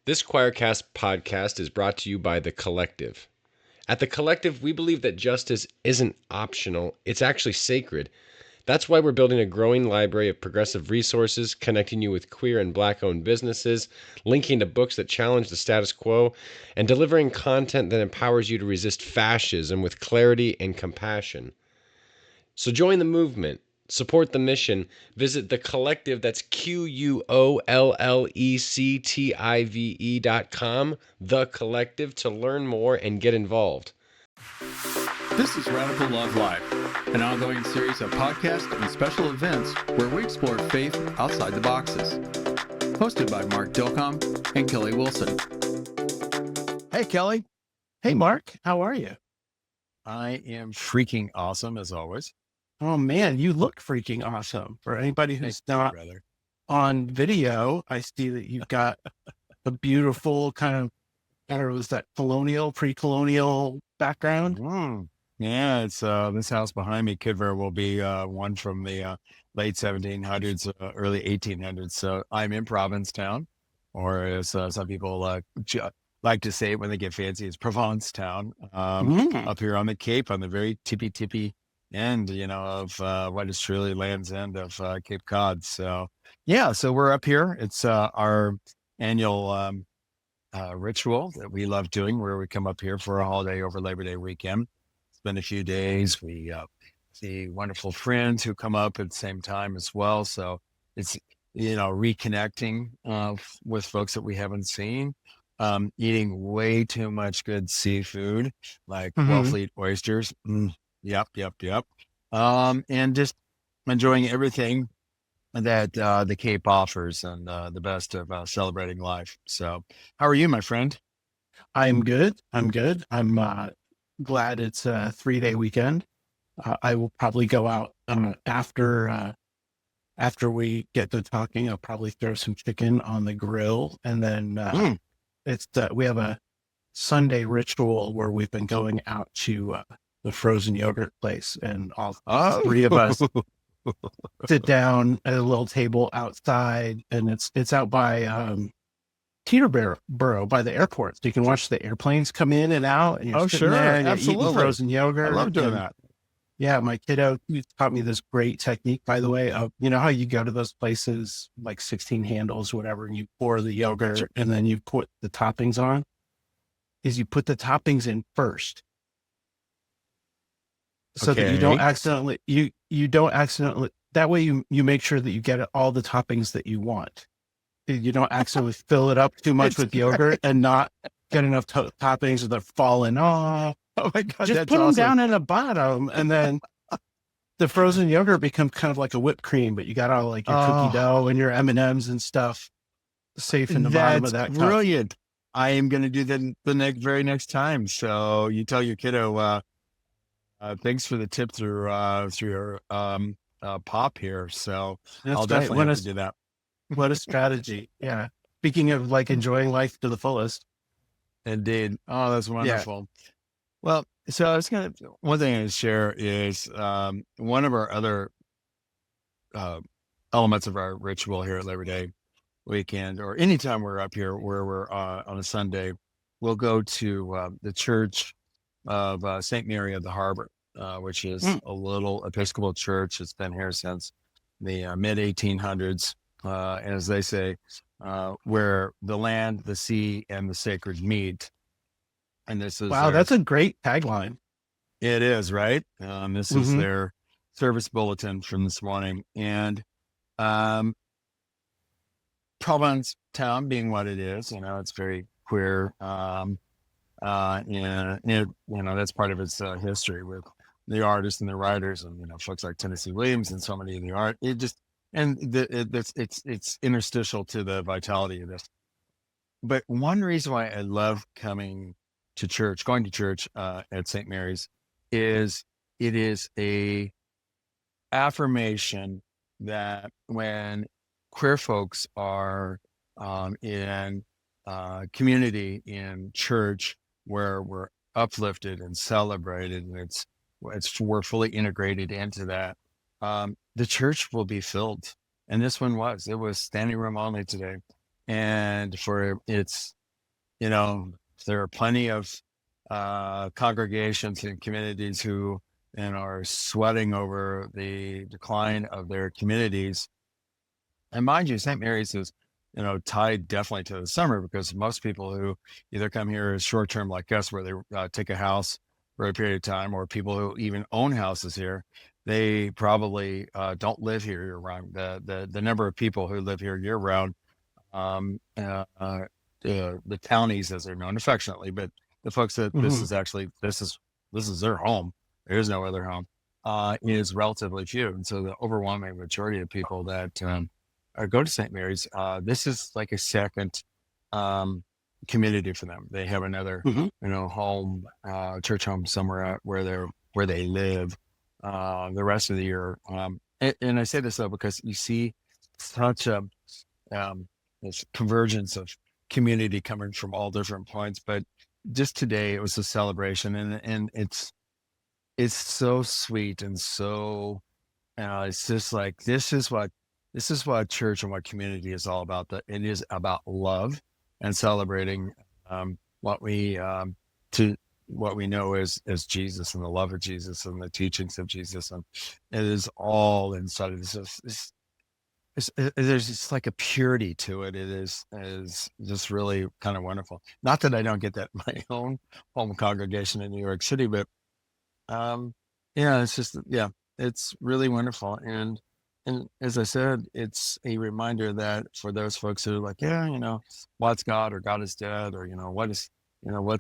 This Choircast podcast is brought to you by The Collective. At The Collective, we believe that justice isn't optional, it's actually sacred. That's why we're building a growing library of progressive resources, connecting you with queer and Black-owned businesses, linking to books that challenge the status quo, and delivering content that empowers you to resist fascism with clarity and compassion. So join the movement. Support the mission. Visit The Collective, that's QUOLLECTIVE.com, The Collective, to learn more and get involved. This is Radical Love Live, an ongoing series of podcasts and special events where we explore faith outside the boxes. Hosted by Mark Dilcom and Kelly Wilson. Hey, Kelly. Hey, Mark. How are you? I am freaking awesome, as always. Oh, man, you look freaking awesome. For anybody who's not on video, I see that you've got a beautiful kind of, I don't know, is that colonial, pre-colonial background? Yeah, it's this house behind me could very well be one from the late 1700s, early 1800s. So I'm in Provincetown, or as some people like to say it when they get fancy, it's Provincetown, up here on the Cape, on the very tippy end, of what is truly Land's End of Cape Cod. So yeah, so we're up here. It's our annual ritual that we love doing, where we come up here for a holiday over Labor Day weekend, spend a few days. We see wonderful friends who come up at the same time as well. So it's, reconnecting with folks that we haven't seen, eating way too much good seafood, like Wellfleet oysters. Yep. And just enjoying everything that the Cape offers, and the best of celebrating life. So how are you, my friend? I'm good. I'm glad it's a 3-day weekend. I will probably go out after we get to talking. I'll probably throw some chicken on the grill, and then we have a Sunday ritual where we've been going out to the frozen yogurt place, and all three of us sit down at a little table outside, and it's out by Teterboro by the airport, so you can watch the airplanes come in and out, and you're sitting there and you're eating frozen yogurt. I love doing that. Yeah, my kiddo taught me this great technique, by the way, of, how you go to those places like 16 handles or whatever, and you pour the yogurt and then you put the toppings on, is you put the toppings in first, so that you don't accidentally, that way you make sure that you get all the toppings that you want. You don't accidentally fill it up too much with yogurt and not get enough toppings, or they're falling off. Oh my God, just put them down in the bottom, and then the frozen yogurt becomes kind of like a whipped cream, but you got all like your cookie dough and your M&Ms and stuff safe in the bottom of that cup. Brilliant. I am going to do that the very next time. So you tell your kiddo, thanks for the tip through your pop here. So That's I'll definitely have to do that. What a strategy. Yeah. Speaking of like enjoying life to the fullest. Indeed. Oh, that's wonderful. Yeah. Well, so one thing I was share is one of our other elements of our ritual here at Labor Day weekend, or anytime we're up here where we're on a Sunday, we'll go to the church of St. Mary of the Harbor, which is a little Episcopal church. It's been here since the mid 1800s. As they say, where the land, the sea, and the sacred meet. And this is that's a great tagline. It is, right? This is their service bulletin from this morning. And Provincetown being what it is, it's very queer. And that's part of its history with the artists and the writers, and folks like Tennessee Williams and so many of the art. It's interstitial to the vitality of this. But one reason why I love going to church at St. Mary's, is it is a affirmation that when queer folks are in community, in church, where we're uplifted and celebrated, and we're fully integrated into that, the church will be filled. And this one it was standing room only today. And for its there are plenty of congregations and communities who are sweating over the decline of their communities. And mind you, St. Mary's is, tied definitely to the summer, because most people who either come here as short-term like us, where they take a house for a period of time, or people who even own houses here, they probably don't live here year-round. The number of people who live here year-round, the townies, as they're known affectionately, but the folks that this is their home. There is no other home. Is relatively few, and so the overwhelming majority of people that go to St. Mary's, this is like a second community for them. They have another, home, church home somewhere out where they live the rest of the year. And I say this though because you see such a this convergence of community coming from all different points. But just today, it was a celebration, and it's so sweet, and so it's just like this is what church and what community is all about. That it is about love and celebrating what we know as Jesus, and the love of Jesus, and the teachings of Jesus, and it is all inside of this. There's just like a purity to it. It is just really kind of wonderful. Not that I don't get that in my own home congregation in New York City, but it's really wonderful. And as I said, it's a reminder that for those folks who are like, what's God, or God is dead, or what's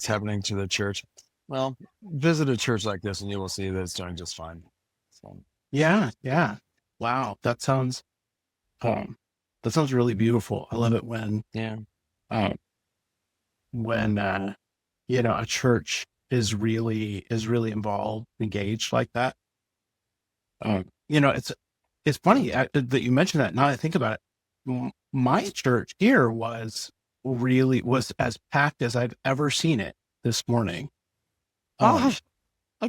happening to the church. Well, visit a church like this, and you will see that it's doing just fine. So. Yeah. Wow, that sounds really beautiful. I love it when a church is really involved, engaged like that. It's funny that you mentioned that. Now I think about it, my church here was as packed as I've ever seen it this morning. That's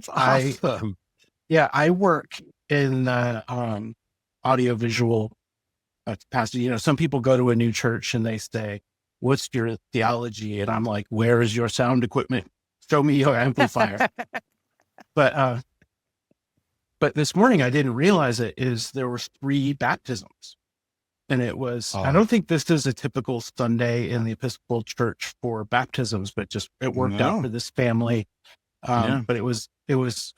awesome. I work in the audiovisual capacity. Some people go to a new church and they say, "What's your theology?" And I'm like, "Where is your sound equipment? Show me your amplifier." But this morning I didn't realize there were 3 baptisms, and it was. I don't think this is a typical Sunday in the Episcopal Church for baptisms, but just it worked out for this family. But it was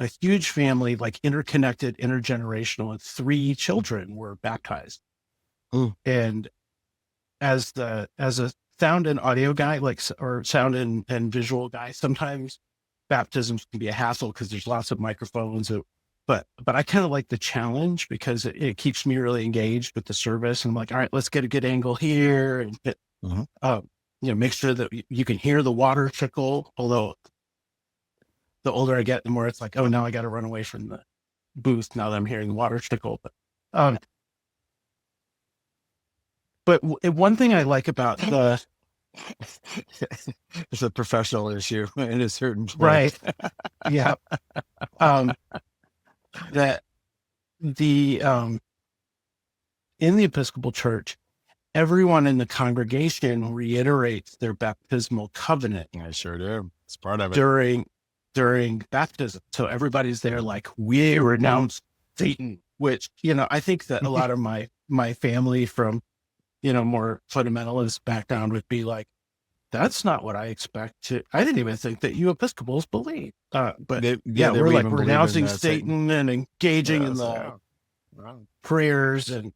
a huge family, like interconnected, intergenerational, and 3 children were baptized. Ooh. And as a sound and audio guy, or sound and visual guy, sometimes baptisms can be a hassle because there's lots of microphones. But I kind of like the challenge because it keeps me really engaged with the service. And I'm like, all right, let's get a good angle here, and make sure that you can hear the water trickle. Although the older I get, the more it's like, oh, now I got to run away from the booth now that I'm hearing the water trickle. But one thing I like about it's a professional issue in a certain point. Right. Yeah. That in the Episcopal Church, everyone in the congregation reiterates their baptismal covenant. I sure do. It's part of it. During baptism. So everybody's there like, we renounce Satan, which, I think that a lot of my family from, more fundamentalist background would be like, that's not what I expect I didn't even think that you Episcopals believe. But we're like renouncing Satan and engaging in the prayers, and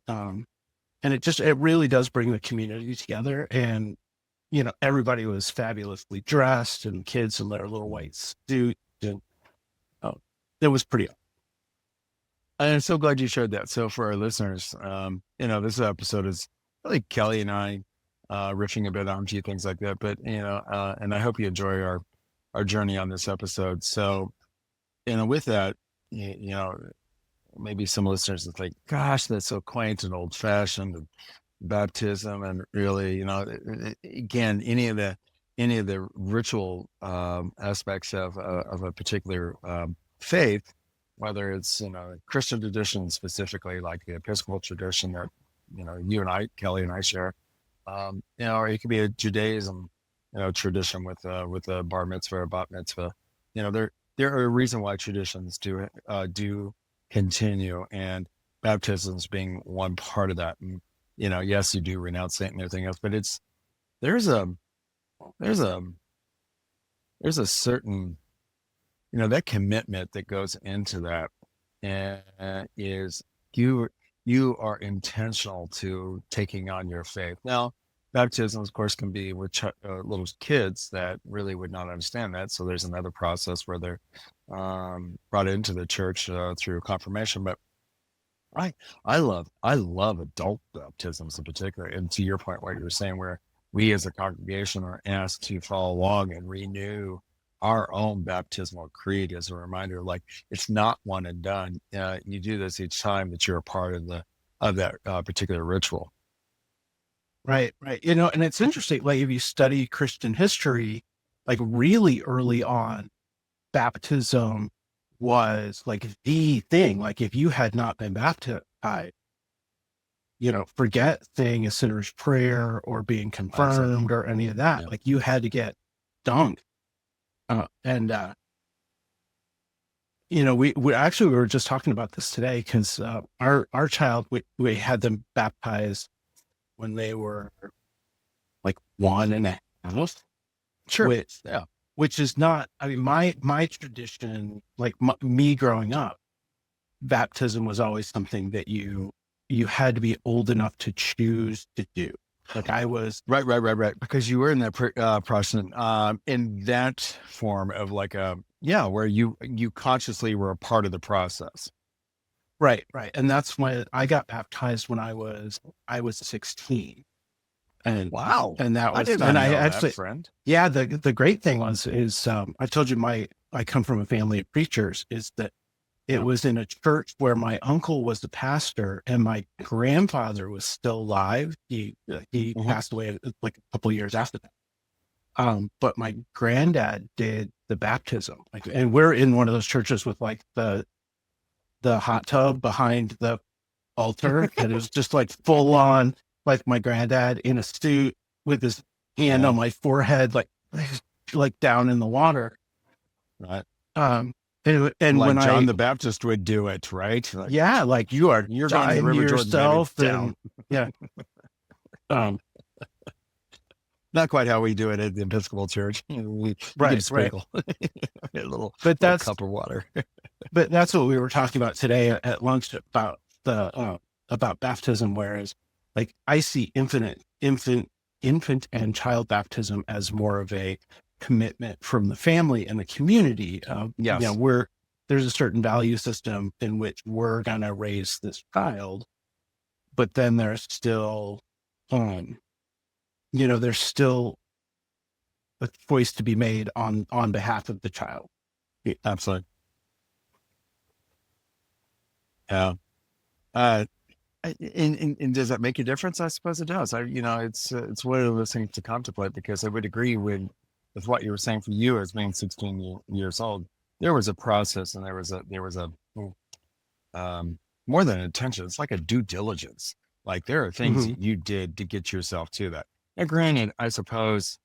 it really does bring the community together. And everybody was fabulously dressed, and kids in their little white suits, and it was pretty. I'm so glad you shared that. So for our listeners, this episode is really Kelly and I riffing a bit on a few things like that, but and I hope you enjoy our journey on this episode. So, with that, maybe some listeners will think, "Gosh, that's so quaint and old-fashioned, and baptism, and really, again, any of the ritual aspects of a particular faith, whether it's Christian tradition specifically, like the Episcopal tradition that you and I, Kelly and I share, or it could be a Judaism, tradition with the bar mitzvah or bat mitzvah. There are a reason why traditions do continue, and baptisms being one part of that. And yes, you do renounce Satan and everything else, but there's a there's a there's a certain that commitment that goes into that, and is you are intentional to taking on your faith. Now, baptism, of course, can be with little kids that really would not understand that. So there's another process where they're brought into the church through confirmation. But I love adult baptisms in particular. And to your point, what you were saying, where we as a congregation are asked to follow along and renew our own baptismal creed as a reminder, like it's not one and done. You do this each time that you're a part of that particular ritual. Right. And it's interesting, like if you study Christian history, like really early on, baptism was like the thing. Like if you had not been baptized, forget saying a sinner's prayer or being confirmed or any of that. Yeah. Like you had to get dunked. We actually, we were just talking about this today because our child, we had them baptized when they were like 1.5. Sure. Which is not, I mean, my tradition, like me growing up, baptism was always something that you had to be old enough to choose to do. Like I was right, because you were in that Protestant in that form of like where you consciously were a part of the process. Right, and that's when I got baptized when I was 16. And wow, and that was, I didn't and know I that, actually, friend. Yeah, the great thing is I told you I come from a family of preachers. Is that it was in a church where my uncle was the pastor and my grandfather was still alive. He passed away like a couple of years after that. But my granddad did the baptism, and we're in one of those churches with like the hot tub behind the altar, and it was just like full on, like my granddad in a suit with his hand on my forehead, like down in the water. Right. And like when John the Baptist would do it, right? Like you're going to the River yourself Jordan, and not quite how we do it at the Episcopal Church. We get a sprinkle, a little cup of water. But that's what we were talking about today at lunch about about baptism. Whereas, like I see infant and child baptism as more of a commitment from the family and the community. Yes. There's a certain value system in which we're going to raise this child, but then there's still, there's still a choice to be made on behalf of the child. Absolutely. Yeah. And does that make a difference? I suppose it does. It's one of those things to contemplate, because I would agree with what you were saying for you as being 16 years old. There was a process, and there was a more than attention. It's like a due diligence. Like there are things that you did to get yourself to that. Now, granted, I suppose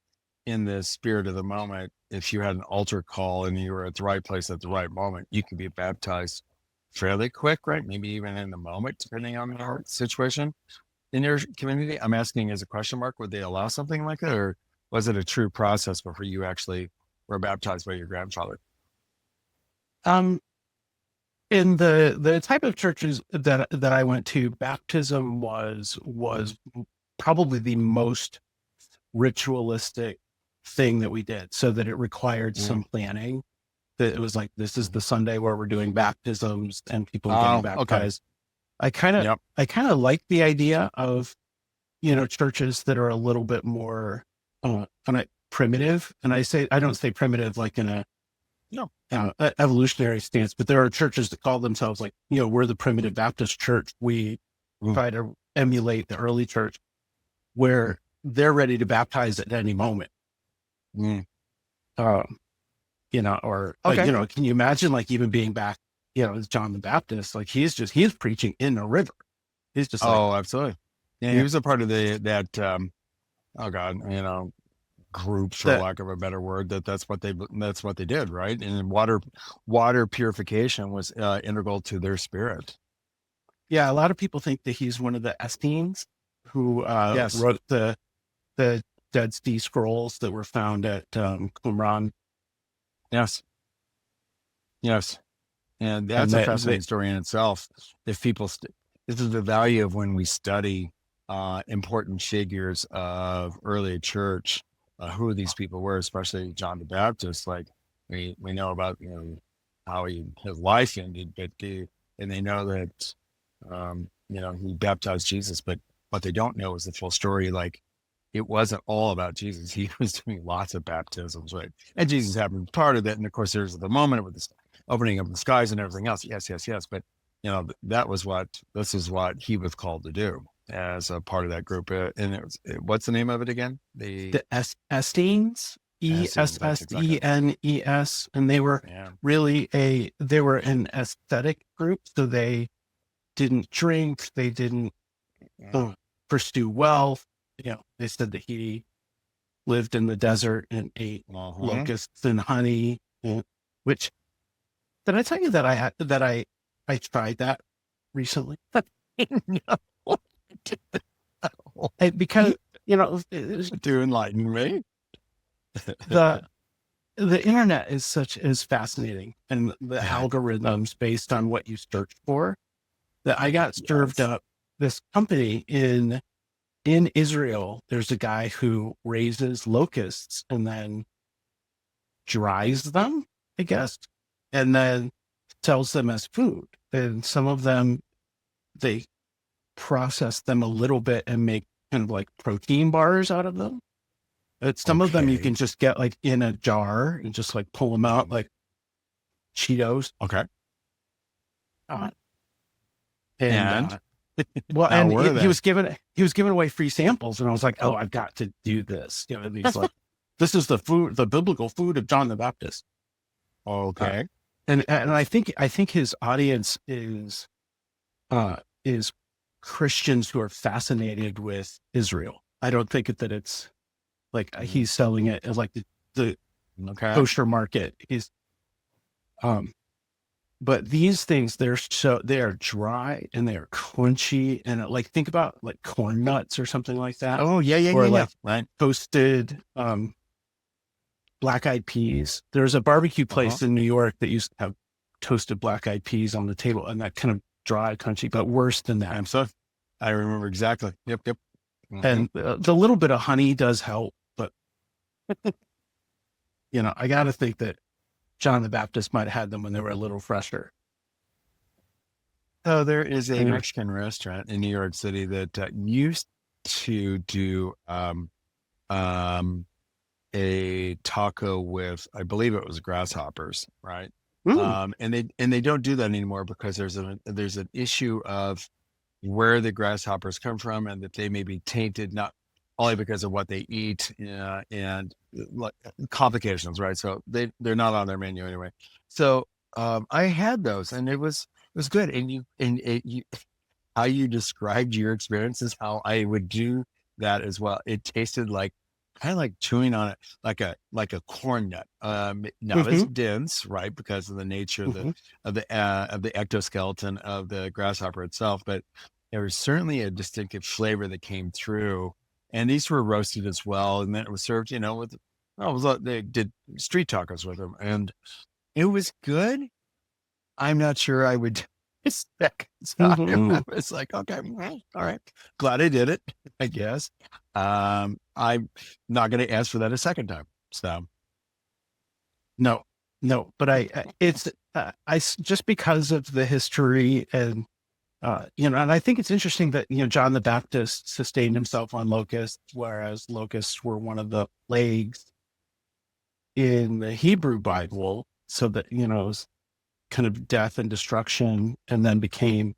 in the spirit of the moment, if you had an altar call and you were at the right place at the right moment, you could be baptized fairly quick, right? Maybe even in the moment, depending on the situation in your community. I'm asking as a question mark, would they allow something like that, or was it a true process before you actually were baptized by your grandfather? In the type of churches that I went to, baptism was probably the most ritualistic thing that we did, so that it required some planning. That it was like, this is the Sunday where we're doing baptisms and people getting baptized. Okay. I kind of like the idea of, churches that are a little bit more primitive. And I don't say primitive like in a evolutionary stance, but there are churches that call themselves like, we're the primitive Baptist church. We try to emulate the early church, where they're ready to baptize at any moment. Can you imagine like even being back, as John the Baptist, like he's preaching in a river. He's just absolutely. Yeah, he was a part of group, for lack of a better word, that's what they did, right? And water purification was integral to their spirit. Yeah, a lot of people think that he's one of the Essenes who Yes. wrote the Dead Sea Scrolls that were found at Qumran. Yes. And that's a fascinating story in itself. If people, this is the value of when we study important figures of early church, who these people were, especially John the Baptist. Like we know about how his life ended, but and they know that he baptized Jesus, but what they don't know is the full story. Like it wasn't all about Jesus. He was doing lots of baptisms, right? And Jesus happened part of it. And of course, there's the moment with the opening of the skies and everything else. Yes. But this is what he was called to do as a part of that group. And it was, what's the name of it again? The Essenes, Essenes, and they were they were an aesthetic group. So they didn't drink, they didn't pursue wealth. They said that he lived in the desert and ate locusts and honey. Which, did I tell you that I tried that recently? No. Because to enlighten me. the internet is fascinating, and the algorithms based on what you search for, that I got served up this company in Israel. There's a guy who raises locusts and then dries them, I guess, and then sells them as food. And some of them, they process them a little bit and make kind of like protein bars out of them. But some of them you can just get like in a jar and just like pull them out like Cheetos. Okay. Well, and he was giving away free samples, and I was like, oh, I've got to do this. These like, this is the biblical food of John the Baptist. Okay. And I think his audience is Christians who are fascinated with Israel. I don't think that it's like he's selling it as like the kosher market. But these things, they are dry and they are crunchy, and like think about like corn nuts or something like that. Oh yeah. Or like toasted black-eyed peas. There's a barbecue place in New York that used to have toasted black-eyed peas on the table, and that kind of dry, crunchy, but worse than that. I remember exactly. Yep. Mm-hmm. And the little bit of honey does help, but I got to think that John the Baptist might have had them when they were a little fresher. So there is a Mexican restaurant in New York City that used to do a taco with, I believe it was grasshoppers, right? And they don't do that anymore because there's an issue of where the grasshoppers come from, and that they may be tainted not only because of what they eat and complications, right? So they're not on their menu anyway. So I had those, and it was good. And you how you described your experience is how I would do that as well. It tasted like kind of like chewing on it like a corn nut. Not as dense, right, because of the nature of the ectoskeleton of the grasshopper itself, but there was certainly a distinctive flavor that came through. And these were roasted as well, and then it was served, they did street tacos with them, and it was good. I'm not sure I would second time. I was like, okay, all right, glad I did it, I guess. I'm not going to ask for that a second time. So, no, but I just because of the history and. And I think it's interesting that, John the Baptist sustained himself on locusts, whereas locusts were one of the plagues in the Hebrew Bible. So that, it was kind of death and destruction, and then became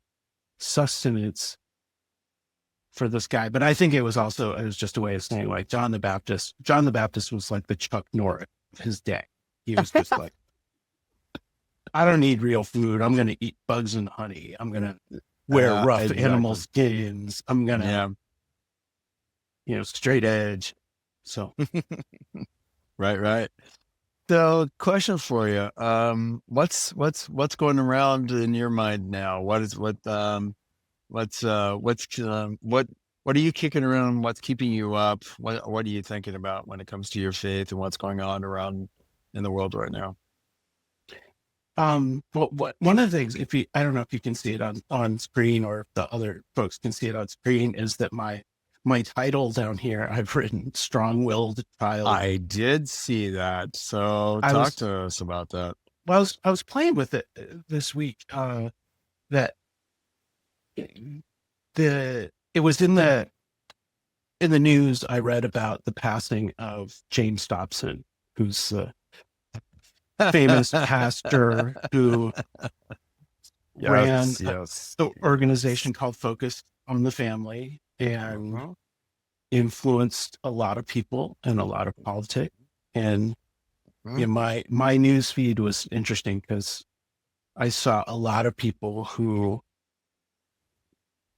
sustenance for this guy. But I think it was just a way of saying like John the Baptist was like the Chuck Norris of his day. He was just like, I don't need real food. I'm going to eat bugs and honey. I'm going to wear rough animal skins. I'm going to, straight edge. So Right. So, question for you. What's going around in your mind now? What are you kicking around? What's keeping you up? What are you thinking about when it comes to your faith and what's going on around in the world right now? one of the things, I don't know if you can see it on screen or if the other folks can see it on screen, is that my title down here, I've written strong-willed child. I did see that. So talk to us about that. Well, I was playing with it this week. That it was in the news. I read about the passing of James Dobson, who's the famous pastor who ran the organization called Focus on the Family and influenced a lot of people and a lot of politics. And my news feed was interesting because I saw a lot of people who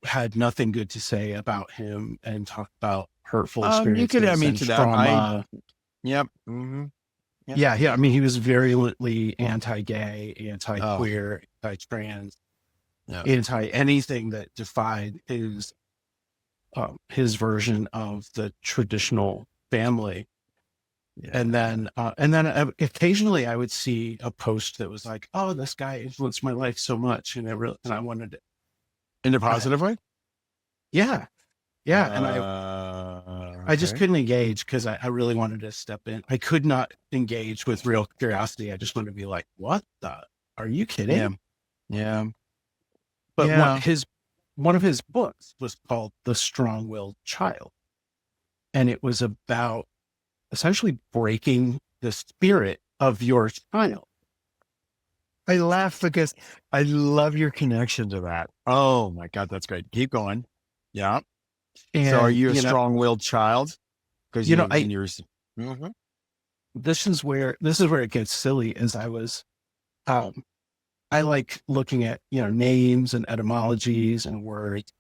had nothing good to say about him and talked about hurtful experiences. You could add me to trauma. Yep. Yeah. I mean, he was virulently anti-gay, anti-queer, anti-trans, anti anything that defied his version of the traditional family. Yeah. And then occasionally I would see a post that was like, "Oh, this guy influenced my life so much," and I wanted to, in a positive way. Yeah. And I just couldn't engage because I really wanted to step in. I could not engage with real curiosity. I just wanted to be like, "What are you kidding?" Yeah. But one of his books was called The Strong-Willed Child, and it was about essentially breaking the spirit of your child. I laugh because I love your connection to that. Oh my God, that's great. Keep going. Yeah. And, so are you a strong-willed child? Because this is where it gets silly. Is I like looking at names and etymologies and words.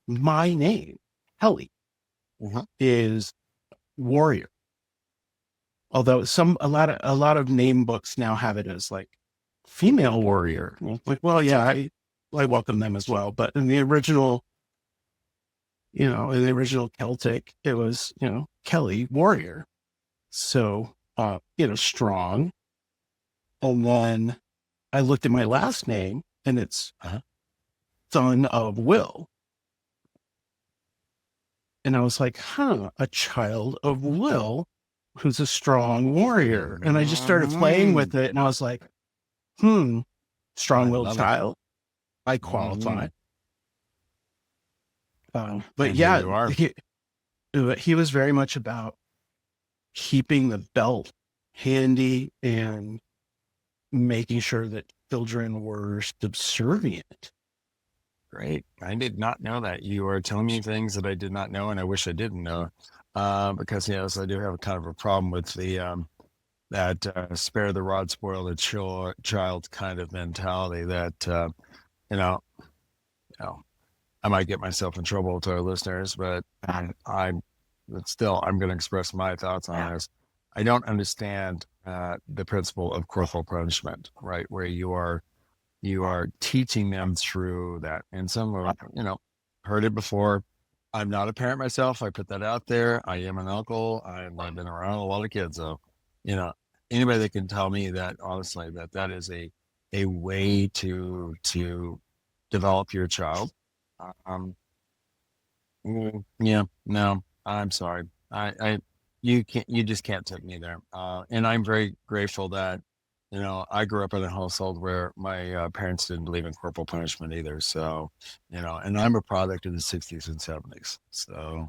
My name, Kelly, is warrior. Although a lot of name books now have it as like female warrior. Like, well, yeah, I welcome them as well. But in the original, Celtic, it was, Kelly, warrior. So, strong. And then I looked at my last name and it's son of will. And I was like, a child of will who's a strong warrior. And I just started playing with it and I was like, strong-willed child. I qualify. But yeah, he was very much about keeping the belt handy and making sure that children were subservient. Great. I did not know that. You are telling me things that I did not know, and I wish I didn't know. Because yes, I do have a kind of a problem with the that spare the rod, spoil the child kind of mentality. That I might get myself in trouble with our listeners, but I'm going to express my thoughts on this. I don't understand the principle of corporal punishment, right? Where you are teaching them through that. And some of them, heard it before. I'm not a parent myself. I put that out there. I am an uncle. I've been around a lot of kids. So, anybody that can tell me that, honestly, that is a way to develop your child. No, I'm sorry. You just can't take me there. And I'm very grateful that, I grew up in a household where my parents didn't believe in corporal punishment either. So, and I'm a product of the 60s and 70s. So,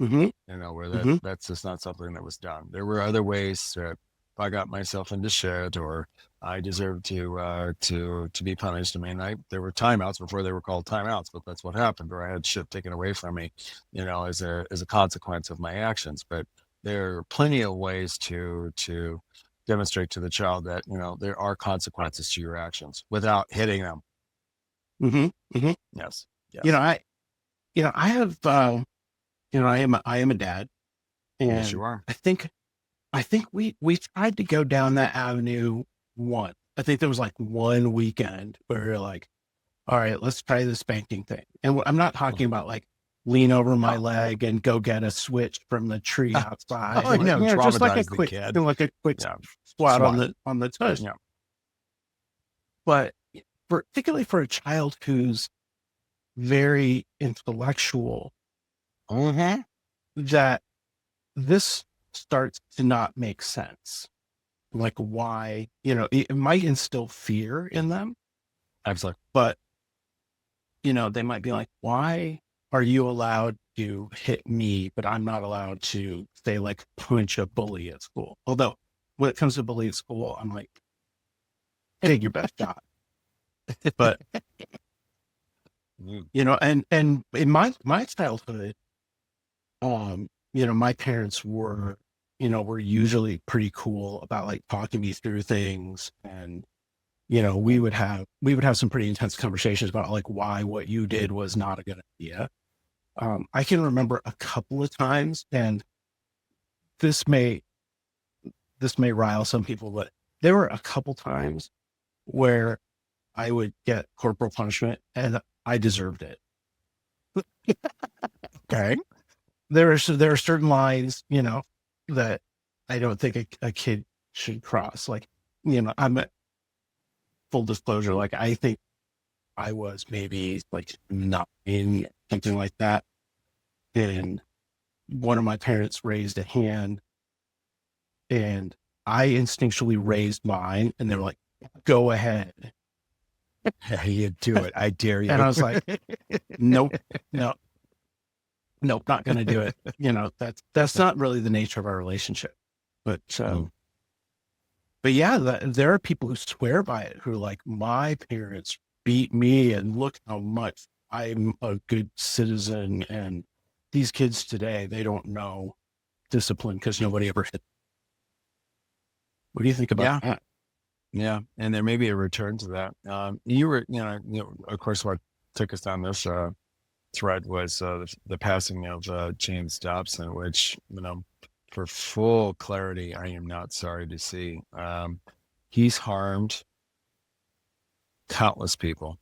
where that's just not something that was done. There were other ways that if I got myself into shit or I deserved to be punished. I mean, there were timeouts before they were called timeouts, but that's what happened, or I had shit taken away from me, as a consequence of my actions. But there are plenty of ways to demonstrate to the child that, there are consequences to your actions without hitting them. Yes. I have, I am a dad, Yes, And you are. I think we tried to go down that avenue once. I think there was like one weekend where we were like, all right, let's try the spanking thing. And I'm not talking about like lean over my leg and go get a switch from the tree outside. Oh, Like, no, just like traumatize the kid. like a quick Yeah. swat Swat. on the tush. Yeah. But particularly for a child who's very intellectual, Mm-hmm. that this starts to not make sense. Like why, it might instill fear in them, Absolutely. but they might be like, why are you allowed to hit me, but I'm not allowed to say like punch a bully at school? Although when it comes to bully at school, I'm like, take your best shot. But and in my childhood, my parents were usually pretty cool about like talking me through things, and we would have some pretty intense conversations about like why what you did was not a good idea. I can remember a couple of times, and this may rile some people, but there were a couple times where I would get corporal punishment and I deserved it. Okay. There are certain lines, that I don't think a kid should cross. Like, I'm at full disclosure. Like, I think I was maybe like 9, something like that. And one of my parents raised a hand, and I instinctually raised mine, and they were like, go ahead. You do it. I dare you. And I was like, nope, not going to do it. That's not really the nature of our relationship. But, but yeah, there are people who swear by it, who are like, my parents beat me and look how much I'm a good citizen. And these kids today, they don't know discipline because nobody ever hit. What do you think about that? Yeah. And there may be a return to that. You were, of course, what took us down this thread was the passing of James Dobson, which, for full clarity, I am not sorry to see. He's harmed countless people.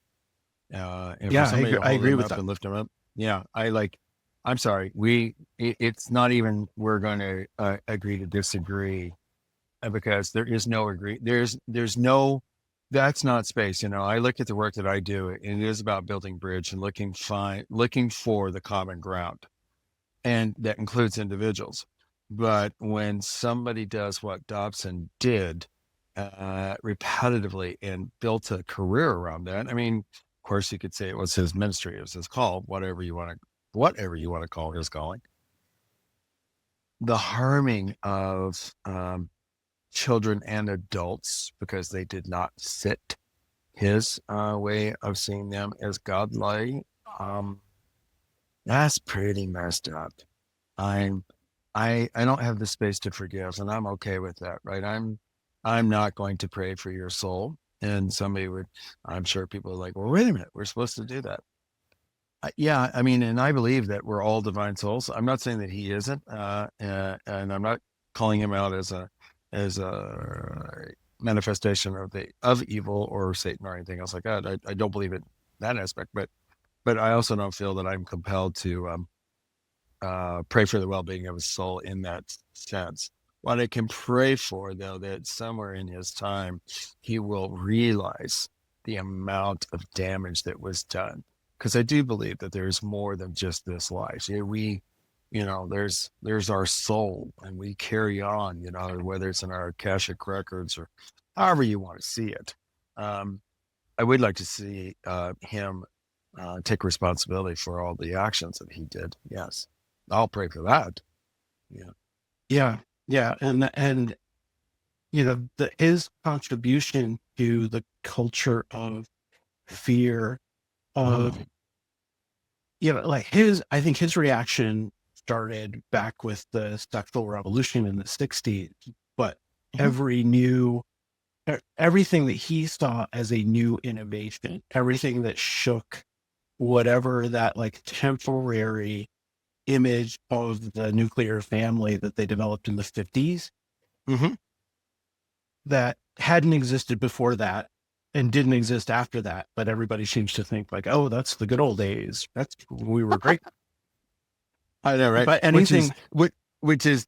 And Yeah, for somebody to I hold agree him with up that. and lift him up. Yeah, I'm sorry. It's not even we're going to agree to disagree, because there is no agree. There's no, that's not space. I look at the work that I do, and it is about building bridge and looking for the common ground, and that includes individuals. But when somebody does what Dobson did repetitively and built a career around that, I mean, of course, you could say it was his ministry, it was his call, whatever you want to call his calling. The harming of children and adults because they did not fit his way of seeing them as godly, that's pretty messed up. I don't have the space to forgive, and I'm okay with that, right? I'm not going to pray for your soul. And I'm sure people are like, well, wait a minute, we're supposed to do that. Yeah, I mean, and I believe that we're all divine souls. I'm not saying that he isn't, and I'm not calling him out as a manifestation of evil or Satan or anything else like that. I don't believe it that aspect, but I also don't feel that I'm compelled to pray for the well-being of his soul in that sense. What I can pray for, though, that somewhere in his time, he will realize the amount of damage that was done. Because I do believe that there's more than just this life. There's our soul, and we carry on, whether it's in our Akashic records or however you want to see it. I would like to see him take responsibility for all the actions that he did. Yes. I'll pray for that. Yeah. And his contribution to the culture of fear of, I think his reaction started back with the sexual revolution in the 60s, but everything that he saw as a new innovation, everything that shook whatever that like temporary image of the nuclear family that they developed in the 50s Mm-hmm. that hadn't existed before that and didn't exist after that. But everybody seems to think like, oh, that's the good old days. That's we were great. I know, right? But anything, Which is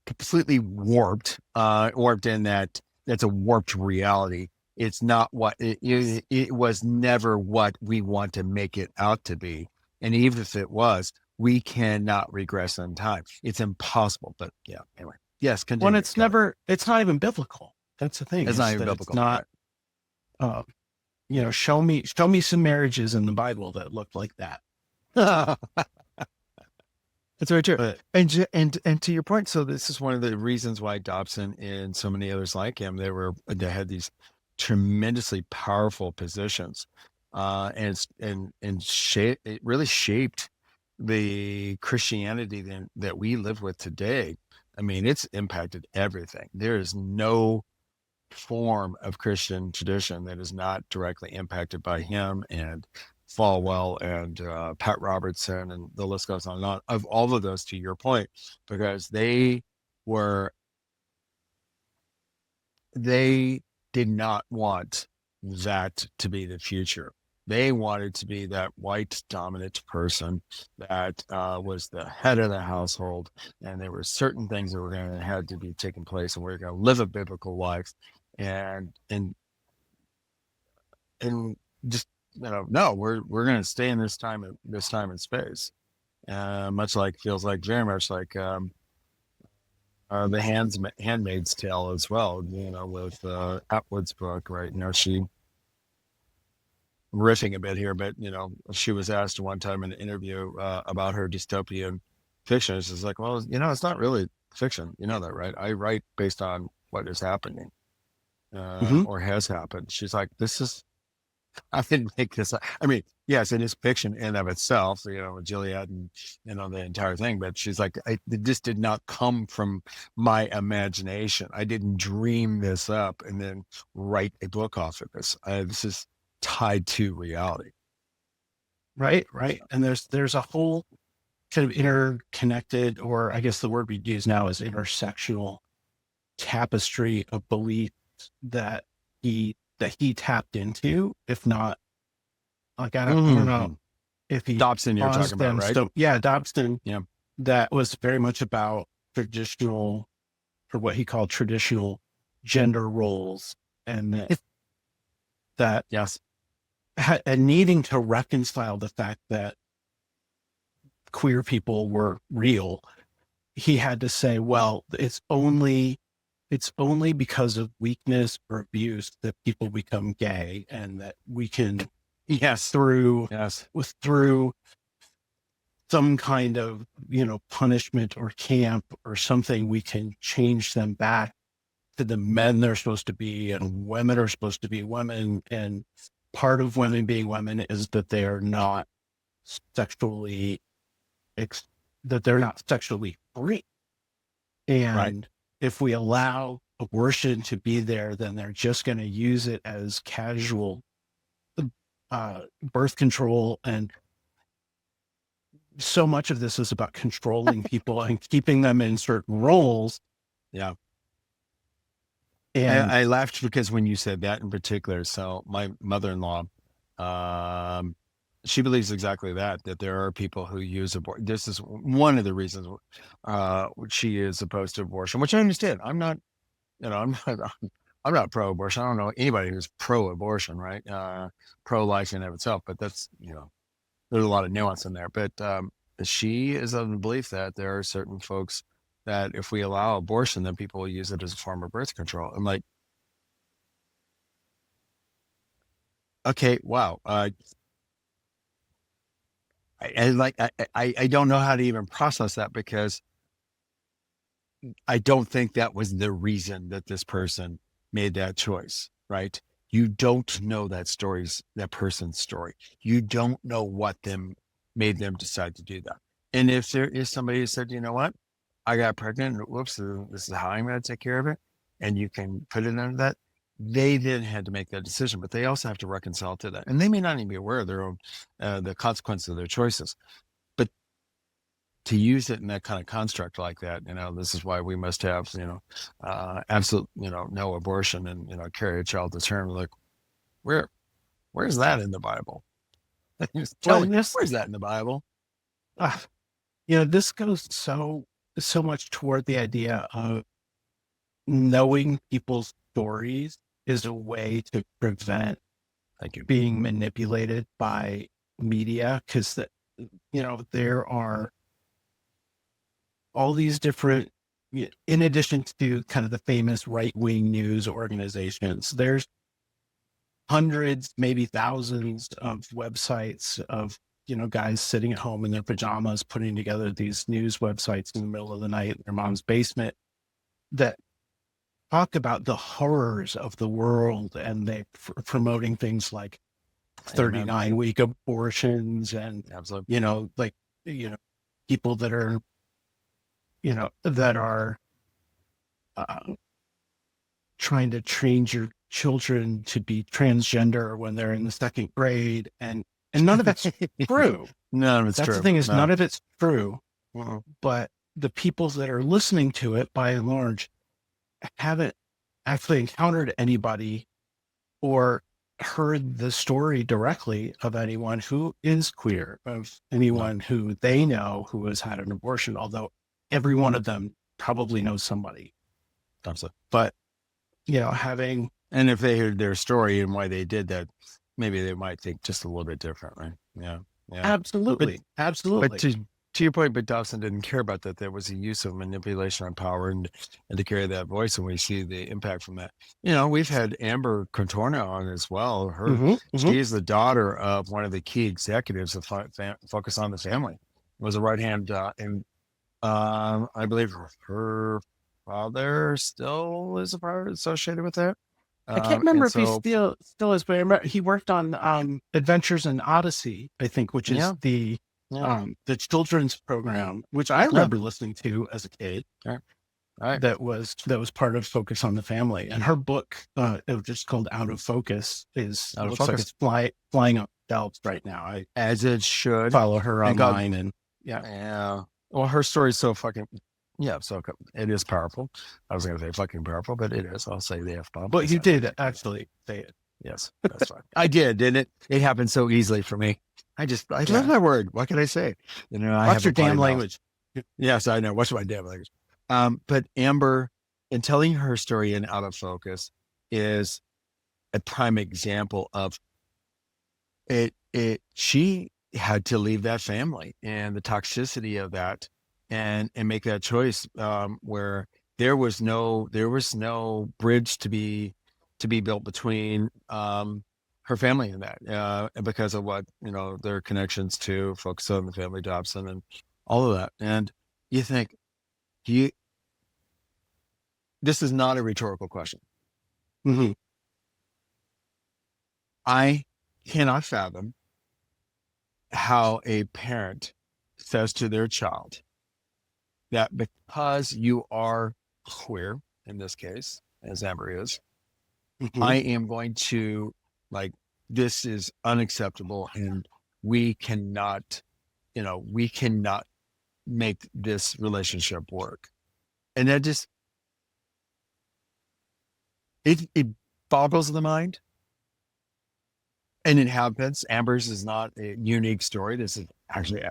completely warped in that that's a warped reality. It's not what it was never what we want to make it out to be. And even if it was, we cannot regress in time. It's impossible. But yeah, anyway. Yes, continue. when it's never, it's not even biblical. That's the thing. It's is not even that biblical. It's not, show me some marriages in the Bible that looked like that. Right. That's very true. But And to your point, so this is one of the reasons why Dobson and so many others like him, they had these tremendously powerful positions, it really shaped the Christianity that we live with today. I mean, it's impacted everything. There is no form of Christian tradition that is not directly impacted by him and Falwell and Pat Robertson, and the list goes on and on, of all of those, to your point, because they did not want that to be the future. They wanted to be that white dominant person that was the head of the household, and there were certain things that were going to have to be taking place, and we're going to live a biblical life, and just no, we're going to stay in this time and space. Much like feels like very much like the Handmaid's Tale as well. With Atwood's book, right? She riffing a bit here, but she was asked one time in an interview about her dystopian fiction. It's like, well, it's not really fiction. You know that, right? I write based on what is happening or has happened. She's like, I didn't make this up. I mean, yes, it is fiction in of itself, Gilead and, the entire thing. But she's like, this did not come from my imagination. I didn't dream this up and then write a book off of this. This is tied to reality. Right. And there's a whole kind of interconnected, or I guess the word we use now is intersectional tapestry of beliefs that he tapped into, if not, like, I don't know if he Dobson you're talking about, right? Dobson. Yeah. That was very much about traditional, or what he called traditional gender roles, and that yes, and needing to reconcile the fact that queer people were real. He had to say, well, it's only because of weakness or abuse that people become gay, and that we can, through some kind of, punishment or camp or something, we can change them back to the men they're supposed to be, and women are supposed to be women. And part of women being women is that they are not sexually free. And if we allow abortion to be there, then they're just going to use it as casual birth control. And so much of this is about controlling people and keeping them in certain roles. Yeah. And I laughed because when you said that in particular, so my mother-in-law, she believes exactly that there are people who use abortion. This is one of the reasons she is opposed to abortion, which I understand. I'm not pro-abortion. I don't know anybody who's pro-abortion, right? Pro-life in and of itself, but that's, there's a lot of nuance in there. But she is of the belief that there are certain folks that if we allow abortion, then people will use it as a form of birth control. I'm like, okay, wow. I don't know how to even process that, because I don't think that was the reason that this person made that choice, right? You don't know that person's story. You don't know what made them decide to do that. And if there is somebody who said, you know what, I got pregnant, whoops, this is how I'm going to take care of it, and you can put it under that, they then had to make that decision, but they also have to reconcile to that. And they may not even be aware of their own, the consequences of their choices. But to use it in that kind of construct like that, this is why we must have, absolute, no abortion and, carry a child to term. Like, where's that in the Bible? Tell Well, me, this, where's that in the Bible? this goes so much toward the idea of knowing people's stories is a way to prevent Thank you. being manipulated by media, because there are all these different, in addition to kind of the famous right-wing news organizations, there's hundreds, maybe thousands of websites of guys sitting at home in their pajamas putting together these news websites in the middle of the night in their mom's basement that talk about the horrors of the world, and they promoting things like 39-week abortions and Absolutely. People that are trying to train your children to be transgender when they're in the second grade, and none of it's true. None of it's That's true. the thing is No. none of it's true. Uh-huh. But the people that are listening to it, by and large, haven't actually encountered anybody or heard the story directly of anyone who is queer, of anyone who they know who has had an abortion, although every one of them probably knows somebody. Absolutely. But, having... And if they heard their story and why they did that, maybe they might think just a little bit differently. Yeah. Absolutely. Absolutely. But to your point, but Dobson didn't care about that. There was a use of manipulation on power and to carry that voice, and we see the impact from that. We've had Amber Contorno on as well. She is the daughter of one of the key executives of Focus on the Family. Was a right hand, and I believe her father still is a part associated with that. I can't remember if he still is, but I remember he worked on Adventures in Odyssey, I think, which is the children's program, which I remember listening to as a kid. Right. That was part of Focus on the Family, and her book, it was just called Out of Focus, looks like it's flying up shelves right now. As it should. Follow her online, and yeah. Well, her story is so fucking. Yeah, so it is powerful. I was going to say fucking powerful, but it is. I'll say the F-bomb. But you did actually say it. Yes, that's fine. I did, didn't it? It happened so easily for me. I love my word. What can I say? What's your damn language? Yes, I know. What's my damn language? But Amber, in telling her story in Out of Focus, is a prime example of it. She had to leave that family and the toxicity of that. And make that choice where there was no bridge to be built between her family and that because of what their connections to Focus on the Family, Dobson, and all of that. And you think, this is not a rhetorical question. Mm-hmm. I cannot fathom how a parent says to their child that because you are queer, in this case, as Amber is, I am going to, this is unacceptable, and we cannot make this relationship work. And that just, it boggles the mind. And it happens. Amber's is not a unique story. This is actually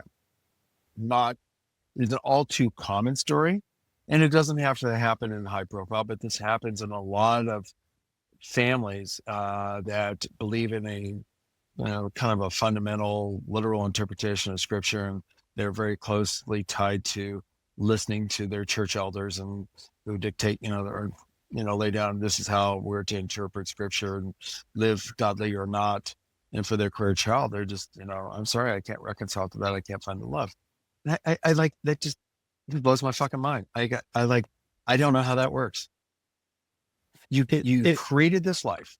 it's an all too common story, and it doesn't have to happen in high profile, but this happens in a lot of families that believe in a kind of a fundamental literal interpretation of scripture, and they're very closely tied to listening to their church elders and who dictate lay down, this is how we're to interpret scripture and live godly or not. And for their queer child, they're just I'm sorry, I can't reconcile to that. I can't find the love. I like that. Just blows my fucking mind. I don't know how that works. You created this life,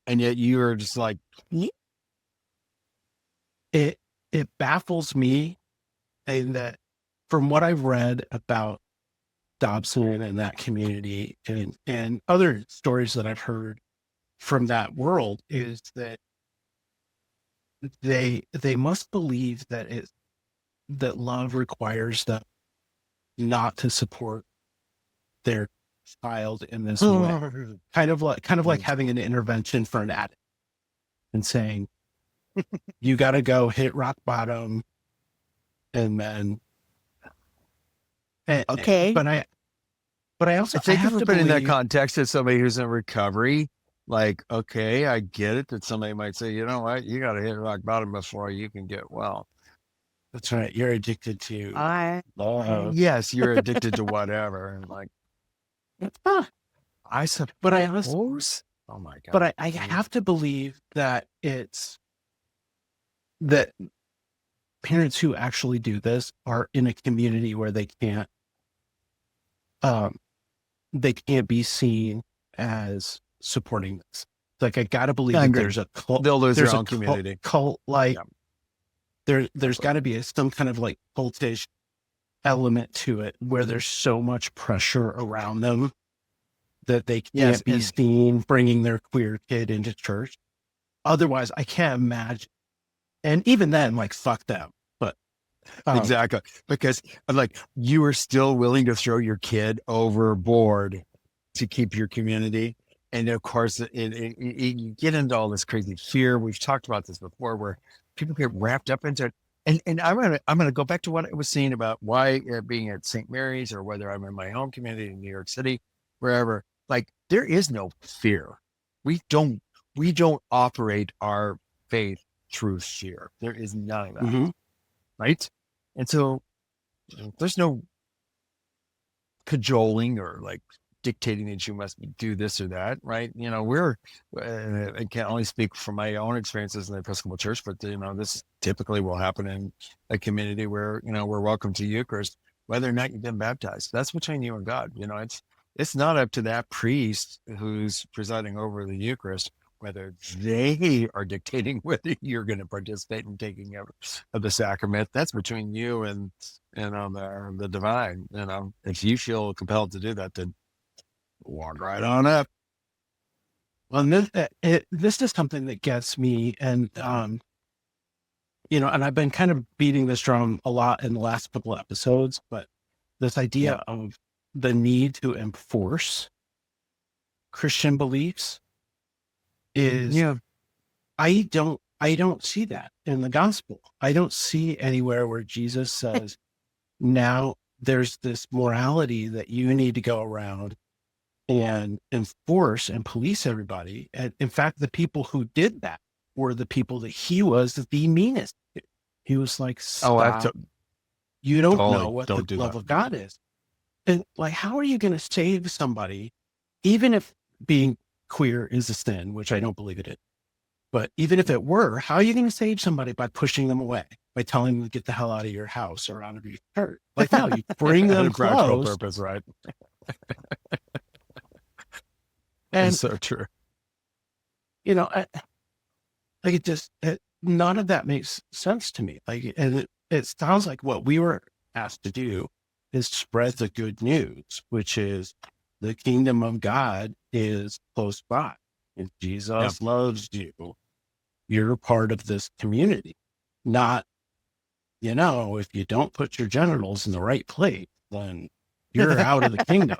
and yet you are just like, it baffles me, in that from what I've read about Dobson and that community, and other stories that I've heard from that world, is that they must believe that it's love requires them not to support their child in this way. Kind of like having an intervention for an addict and saying, you got to go hit rock bottom. And then, Okay. but I also, I think have if to we put in that believe, context as somebody who's in recovery, like, okay, I get it that somebody might say, you know what, you got to hit rock bottom before you can get well. that's right. You're addicted to love. Yes, you're addicted to whatever. And like, Ah, I but I also, suppose, oh my God. but I have to believe that that parents who actually do this are in a community where they can't be seen as supporting this. Like, I gotta believe that there's a cult. They'll lose their There's a own community. cult like Yeah. there's got to be some kind of like cultish element to it where there's so much pressure around them that they can't be seen bringing their queer kid into church. Otherwise, I can't imagine. And even then, like, fuck them. But Exactly. Because like, you are still willing to throw your kid overboard to keep your community. And of course, you get into all this crazy fear. We've talked about this before, where people get wrapped up into it. And I'm gonna go back to what I was saying about why being at St. Mary's, or whether I'm in my home community in New York City, wherever. Like, there is no fear. We don't operate our faith through fear. There is none of that, right? And so there's no cajoling or like dictating that you must do this or that, right? You know, I can only speak from my own experiences in the Episcopal Church, but you know, this typically will happen in a community where, you know, we're welcome to Eucharist, whether or not you've been baptized. That's between you and God. You know, it's not up to that priest who's presiding over the Eucharist whether they are dictating whether you're going to participate in taking of the sacrament. That's between you and the divine. You know, if you feel compelled to do that, then walk right on up. Well, this is something that gets me, and you know, and I've been kind of beating this drum a lot in the last couple of episodes, but this idea of the need to enforce Christian beliefs is, I don't see that in the gospel. I don't see anywhere where Jesus says, now there's this morality that you need to go around and enforce and police everybody. And in fact, the people who did that were the people that he was the meanest. He was like, stop. You don't know what the love of God is. And like, how are you going to save somebody, even if being queer is a sin, which I don't believe it is, but even if it were, how are you going to save somebody by pushing them away, by telling them to get the hell out of your house or out of your church? Like, no, you bring them close. Practical purpose, right? And it's so true. You know, none of that makes sense to me. Like, and it sounds like what we were asked to do is spread the good news, which is the kingdom of God is close by. If Jesus loves you, you're part of this community. Not, you know, if you don't put your genitals in the right place, then you're out of the kingdom.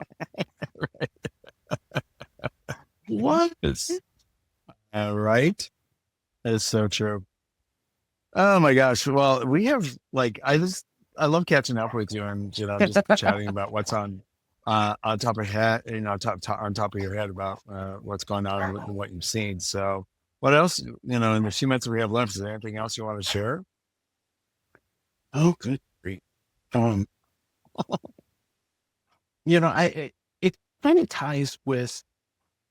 What? It's right. It's so true. Oh my gosh. Well, we have like, I love catching up with you and, you know, just chatting about what's on top of your head, you know, on top of your head about what's going on and what you've seen. So what else, you know, in the few minutes that we have left, is there anything else you want to share? Oh, good. Great. You know, it kind of ties with,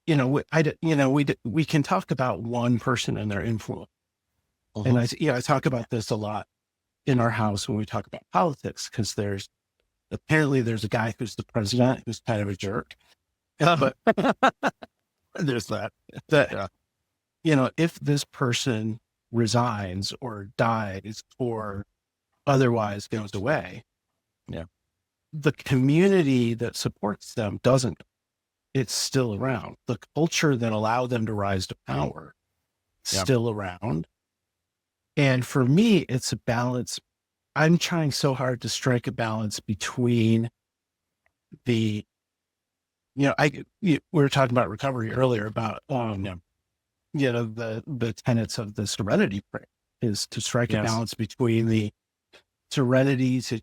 you know, we can talk about one person and their influence. And I talk about this a lot in our house when we talk about politics, because apparently there's a guy who's the president who's kind of a jerk. But there's that, you know, if this person resigns or dies or otherwise goes away, the community that supports them doesn't. It's still around. The culture that allowed them to rise to power still around. And for me, it's a balance I'm trying so hard to strike a balance between the, we were talking about recovery earlier about, the tenets of the serenity prayer is to strike a balance between the serenity to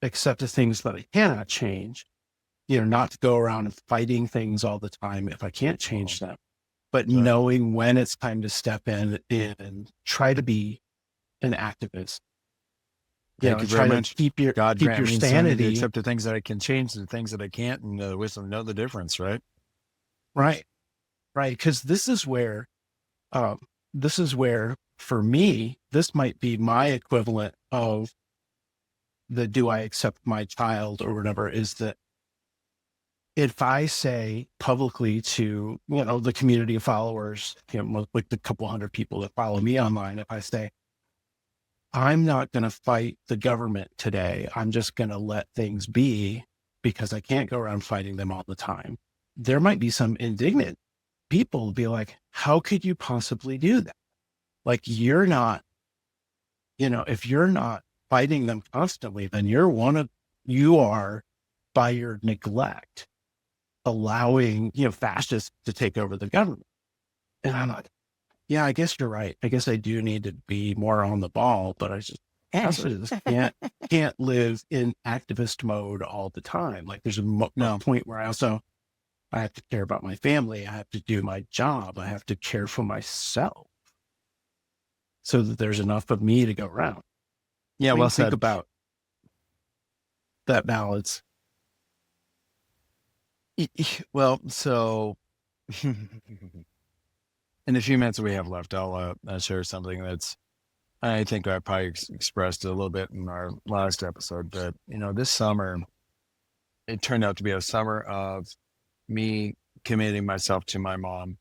accept the things that I cannot change, not to go around and fighting things all the time if I can't change them, but knowing when it's time to step in and try to be an activist. Thank you try very to much. keep your God keep grant your me insanity to sanity. accept the things that I can change, the things that I can't, and the wisdom to know the difference, right? Right. Because this is where for me, this might be my equivalent of the do I accept my child or whatever, is that if I say publicly to, the community of followers, like the couple hundred people that follow me online, if I say, I'm not going to fight the government today, I'm just going to let things be because I can't go around fighting them all the time. There might be some indignant people be like, how could you possibly do that? Like, you're not, if you're not fighting them constantly, then you are by your neglect allowing, fascists to take over the government. And I'm like, yeah, I guess you're right. I guess I do need to be more on the ball, but I just can't live in activist mode all the time. Like, there's a point where I have to care about my family. I have to do my job. I have to care for myself so that there's enough of me to go around. Yeah, well said. Think about that balance. Well, so in the few minutes we have left, I'll share something that's, I think I probably expressed it a little bit in our last episode, but this summer, it turned out to be a summer of me committing myself to my mom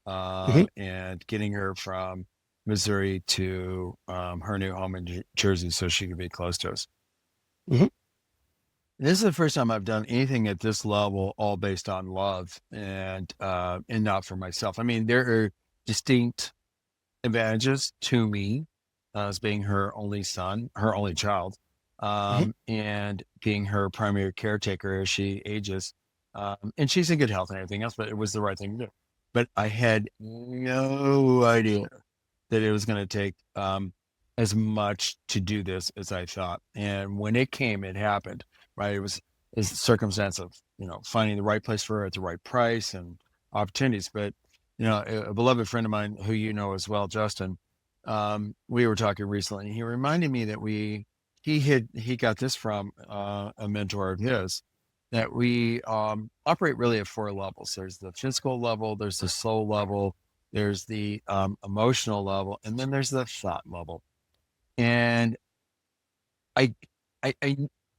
and getting her from Missouri to her new home in Jersey so she could be close to us. Mm-hmm. This is the first time I've done anything at this level, all based on love and not for myself. I mean, there are distinct advantages to me as being her only son, her only child, and being her primary caretaker as she ages. And she's in good health and everything else, but it was the right thing to do. But I had no idea that it was going to take as much to do this as I thought. And when it came, it happened, right? It was the circumstance of, finding the right place for her at the right price and opportunities. But, a beloved friend of mine who you know as well, Justin, we were talking recently, and he reminded me that he got this from a mentor of his, that we operate really at 4 levels. There's the physical level, there's the soul level, there's the emotional level, and then there's the thought level. And I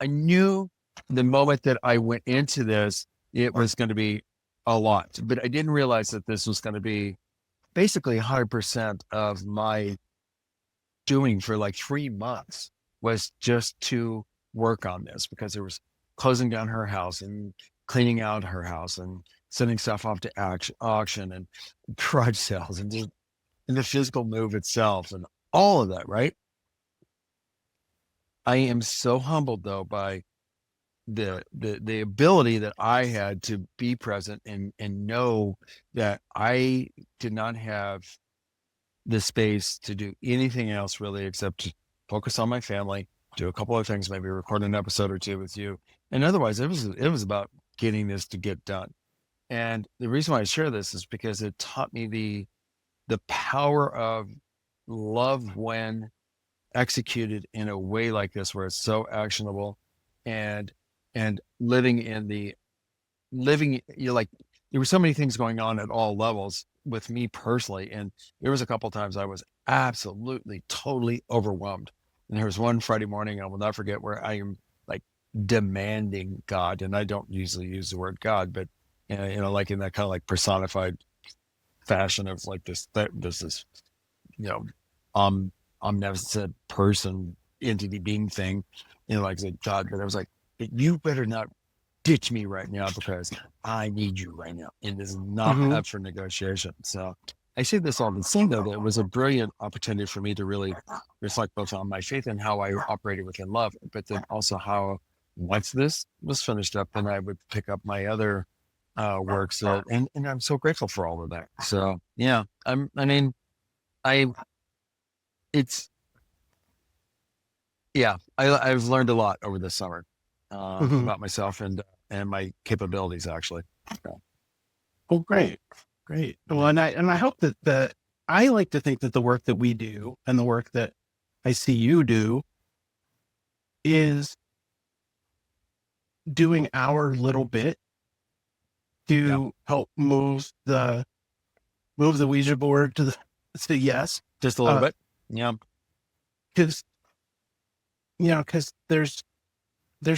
knew the moment that I went into this, it was going to be a lot, but I didn't realize that this was going to be basically 100% of my doing for like 3 months was just to work on this, because there was closing down her house and cleaning out her house and sending stuff off to auction and garage sales and the physical move itself and all of that, right? I am so humbled though by the ability that I had to be present and know that I did not have the space to do anything else really except to focus on my family, do a couple of things, maybe record an episode or 2 with you. And otherwise it was about getting this to get done. And the reason why I share this is because it taught me the power of love when executed in a way like this, where it's so actionable, and living, like, there were so many things going on at all levels with me personally. And there was a couple of times I was absolutely, totally overwhelmed. And there was one Friday morning I will not forget, where I am like demanding God. And I don't usually use the word God, but like in that kind of like personified fashion of like this omnipotent person, entity, being thing, like I said, God. But I was like, you better not ditch me right now, because I need you right now, and this is not up for negotiation. So I say this all the same, though, that it was a brilliant opportunity for me to really reflect both on my faith and how I operated within love, but then also how once this was finished up, then I would pick up my other works. And I'm so grateful for all of that. So, yeah, it's, yeah, I've learned a lot over this summer about myself and my capabilities, actually. Oh, great. Well, and I hope that I like to think that the work that we do and the work that I see you do is doing our little bit to help move the Ouija board to yes, Just a little bit. Yeah. Because there's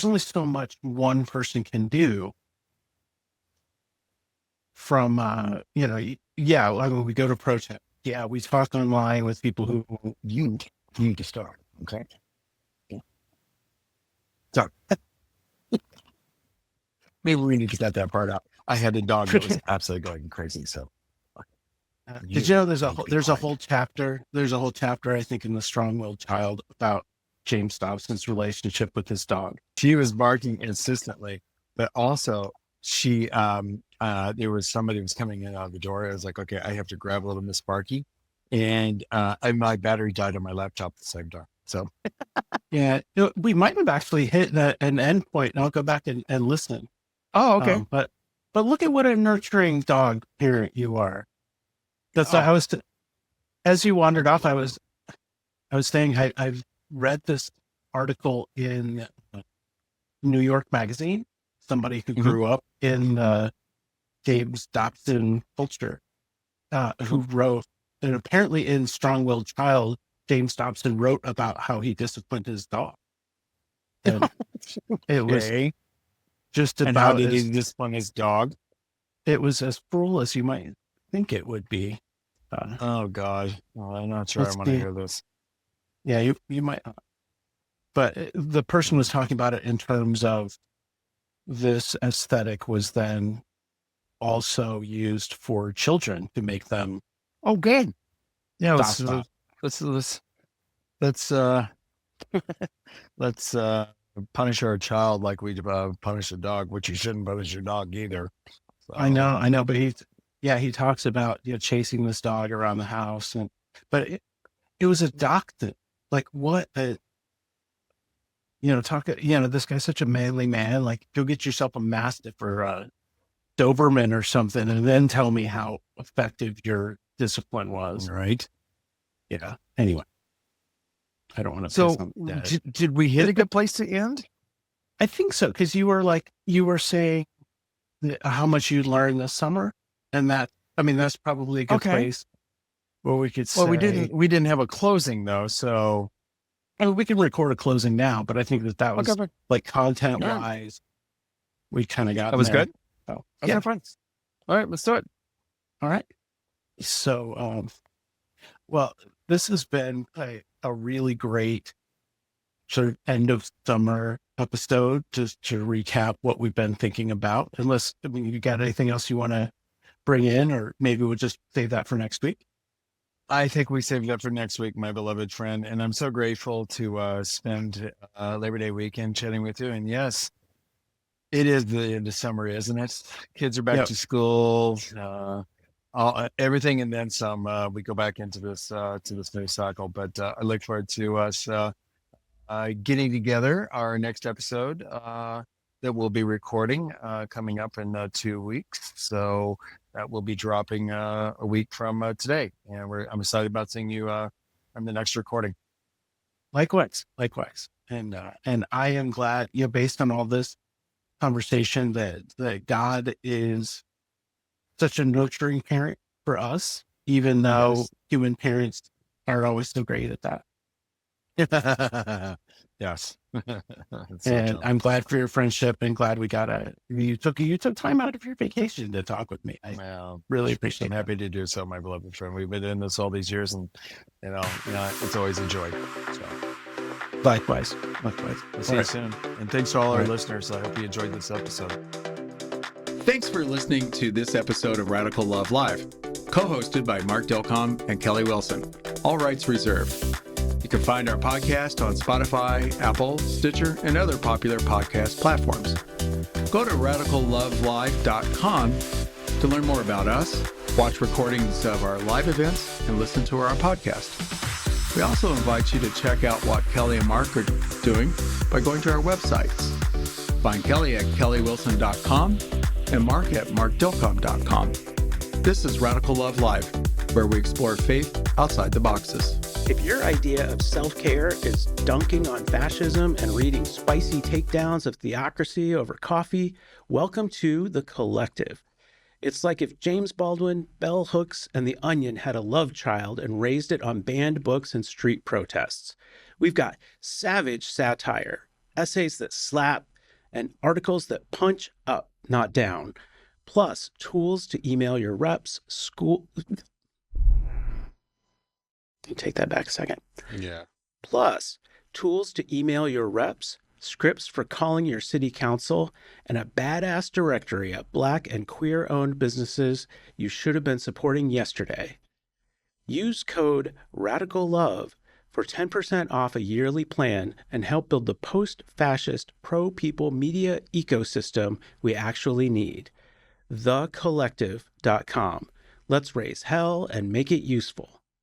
only so much one person can do from yeah, I mean, we go to protest, yeah, we talk online with people who You need to start. Okay. Yeah. Sorry. Maybe we need to get that part out. I had a dog that was absolutely going crazy. So did you know there's a whole chapter I think in The Strong-Willed Child about James Dobson's relationship with his dog. She was barking insistently, but also she there was somebody who was coming in out of the door. I was like, okay, I have to grab a little Miss Sparky, and my battery died on my laptop at the same time. So yeah, we might have actually hit an end point, and I'll go back and listen. oh, okay. But look at what a nurturing dog parent you are. That's as you wandered off, I was saying I've read this article in New York Magazine, somebody who grew up in James Dobson culture, who wrote, and apparently in Strong-Willed Child, James Dobson wrote about how he disciplined his dog. And it was just And about how did he discipline his dog? it was as cruel as you might think it would be. Oh God, well, I'm not sure I Let's want to see. hear this. Yeah, you might not. But the person was talking about it in terms of this aesthetic was then also used for children to make them Oh, good. Yeah, docile. let's let's punish our child like we punish a dog, which you shouldn't punish your dog either. So, I know, but he talks about chasing this dog around the house, but it was a doctor. Like what a this guy's such a manly man. Like go get yourself a Mastiff or a Doberman or something, and then tell me how effective your discipline was. right. Yeah. Anyway, I don't want to. So did we hit a good place to end? I think so, because you were saying how much you learned this summer, and that's probably a good place where we could say. Well, we didn't have a closing though, so I mean, we can record a closing now, but I think that was like content wise, we kind of got that was there. good. Oh, Okay, fine. All right, let's do it. All right. So, well, this has been a really great sort of end of summer episode just to recap what we've been thinking about. Unless, I mean, you got anything else you want to bring in, or maybe we'll just save that for next week. I think we saved that for next week, my beloved friend, and I'm so grateful to spend Labor Day weekend chatting with you. And yes, it is the end of summer, isn't it? Kids are back to school, everything, and then some. We go back into this new cycle, but I look forward to us getting together. Our next episode that we'll be recording coming up in 2 weeks, so that will be dropping a week from today, and I'm excited about seeing you on the next recording. Likewise, and I am glad, based on all this conversation, that God is such a nurturing parent for us, even though human parents aren't always so great at that. Yes. And I'm glad for your friendship, and glad you took time out of your vacation to talk with me. I really appreciate it. I'm happy to do so, my beloved friend. We've been doing this all these years, and it's always a joy. So. Likewise. We'll see you soon. And thanks to all our listeners. I hope you enjoyed this episode. Thanks for listening to this episode of Radical Love Live. co-hosted by Mark Delcom and Kelly Wilson. All rights reserved. You can find our podcast on Spotify, Apple, Stitcher, and other popular podcast platforms. Go to radicallovelive.com to learn more about us, watch recordings of our live events, and listen to our podcast. We also invite you to check out what Kelly and Mark are doing by going to our websites. Find Kelly at kellywilson.com and Mark at markdelcom.com. This is Radical Love Live, where we explore faith outside the boxes. If your idea of self-care is dunking on fascism and reading spicy takedowns of theocracy over coffee, welcome to The Collective. It's like if James Baldwin, Bell Hooks, and The Onion had a love child and raised it on banned books and street protests. We've got savage satire, essays that slap, and articles that punch up, not down. Plus, tools to email your reps, Take that back a second. Yeah. Plus, tools to email your reps, scripts for calling your city council, and a badass directory of Black and queer-owned businesses you should have been supporting yesterday. Use code RADICALLOVE for 10% off a yearly plan and help build the post-fascist, pro-people media ecosystem we actually need. TheCollective.com. Let's raise hell and make it useful.